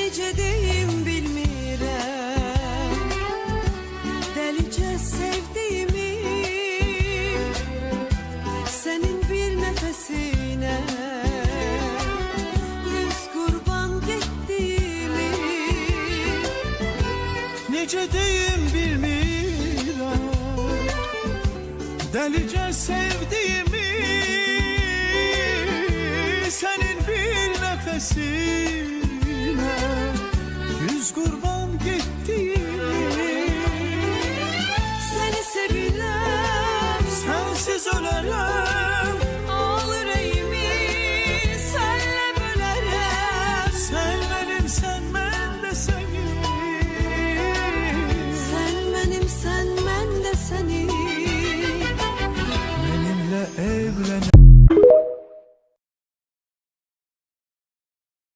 necə deyim bilmirəm, dəlicə sevdiyimi, sənin bir nəfəsinə yüz qurban getdiyimi. Necə deyim bilmirəm, dəlicə sevdiyimi, sənin bir nəfəsinə yüz qurban getdiyimi.